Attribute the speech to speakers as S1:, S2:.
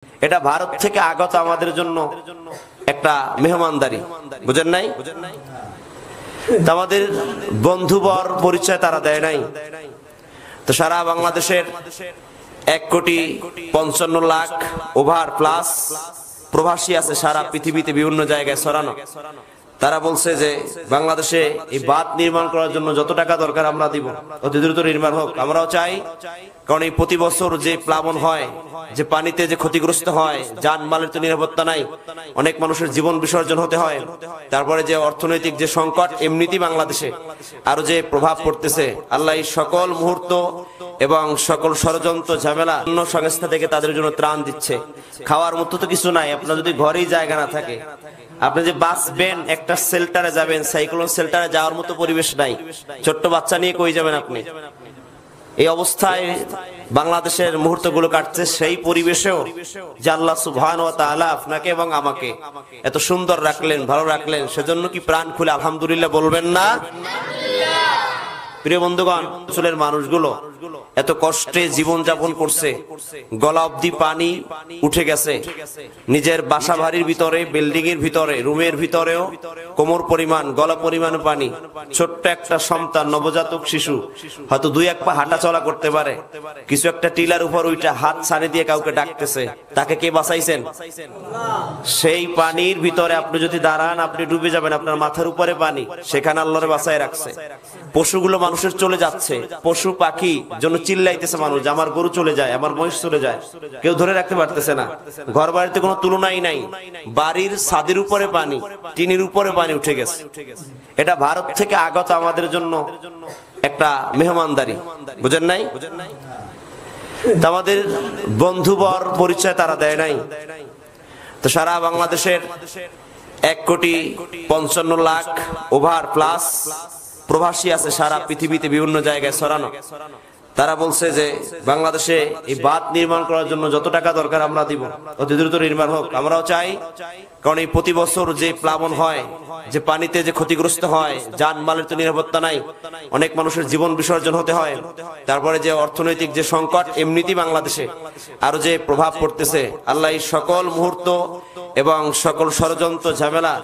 S1: এটা ভারত থেকে আগত আমাদের জন্য একটা মেহমানদারি, বুঝেন নাই? আমাদের বন্ধুবর পরিচয় তারা দেয় নাই। তো সারা বাংলাদেশের 1,55,00,000 ওভার প্লাস প্রবাসী আছে সারা পৃথিবীতে বিভিন্ন জায়গায় ছড়ানো। তারা বলছে যে বাংলাদেশে এই বাঁধ নির্মাণ করার জন্য যত টাকা দরকার আমরা দিব, অতি দ্রুত নির্মাণ হোক। আমরাও চাই, কারণ এই প্রতি বছর যে প্লাবন হয়, যে পানিতে যে ক্ষতিগ্রস্ত হয়, যানমালের তো নিরাপত্তা নাই, অনেক মানুষের জীবন বিসর্জন হতে হয়। তারপরে যে অর্থনৈতিক যে সংকট এমনিতেই বাংলাদেশে আরো যে প্রভাব পড়তেছে, আল্লাহ এই সকল মুহূর্ত এবং সকল ষড়যন্ত্র ঝামেলা অন্য সংস্থা থেকে তাদের জন্য ত্রাণ দিচ্ছে। খাওয়ার মতো তো কিছু নাই, আপনার যদি ঘরেই জায়গা না থাকে, আপনি যে বাঁচবেন একটা শেল্টারে যাবেন, সাইক্লোন শেল্টারে যাওয়ার মতো পরিবেশ নাই, ছোট্ট বাচ্চা নিয়ে কই যাবেন আপনি? এই অবস্থায় বাংলাদেশের মুহূর্তগুলো কাটছে। সেই পরিবেশেও যে আল্লাহ সুবহানাহু ওয়া তাআলা আপনাকে এবং আমাকে এত সুন্দর রাখলেন, ভালো রাখলেন, সেজন্য কি প্রাণ খুলে আলহামদুলিল্লাহ বলবেন না? প্রিয় বন্ধুগণ, অঞ্চলের মানুষগুলো এত কষ্টে জীবন যাপন করছে, গলা অবধি পানি উঠে গেছে, নিজের বাসা বাড়ির ভিতরে, বিল্ডিং এর ভিতরে, রুমের ভিতরেও কোমর পরিমাণ, গলা পরিমাণ পানি। ছোট্ট একটা সন্তান, নবজাতক শিশু হয়তো 2-1 পা হাঁটা চলা করতে পারে, কিছু একটা টিলার উপর ওইটা হাত ছাড়ে দিয়ে কাউকে ডাকতেছে, তাকে কে বাঁচাইছেন? সেই পানির ভিতরে আপনি যদি দাঁড়ান, আপনি ডুবে যাবেন, আপনার মাথার উপরে পানি, সেখানে আল্লাহরে বাঁচায় রাখছে। পশুগুলো মানুষের চলে যাচ্ছে, পশু পাখি জন্য চিল্লাইতেছে মানুষ, আমার গরু চলে যায়, আমার মহিষ চলে যায়, কেউ ধরে রাখতে পারতেছে না। ঘর বাড়িতে কোনো তুলনাই নাই, বাড়ির ছাদের উপরে পানি, টিনের উপরে পানি উঠে গেছে। এটা ভারত থেকে আগত আমাদের জন্য একটা মেহমানদারি, বুঝেন নাই? আমাদের বন্ধুবর পরিচয় তারা দেয় নাই। তো সারা বাংলাদেশের 1,55,00,000 ওভার প্লাস প্রবাসী আছে সারা পৃথিবীতে বিভিন্ন জায়গায় ছড়ানো। তারা বলছে যে বাংলাদেশে এই বাঁধ নির্মাণ করার জন্য যত টাকা দরকার আমরা দিব, অতি দ্রুত নির্মাণ হোক। আমরাও চাই, কারণ এই প্রতি বছর যে প্লাবন হয়, যে পানিতে যে ক্ষতিগ্রস্ত হয়, যানমালের তো নিরাপত্তা নাই, অনেক মানুষের জীবন বিসর্জন হতে হয়। তারপরে যে অর্থনৈতিক যে সংকট এমনিতেই বাংলাদেশে আরো যে প্রভাব পড়তেছে, আল্লাহ এই সকল মুহূর্ত এবং সকল ষড়যন্ত্র ঝামেলা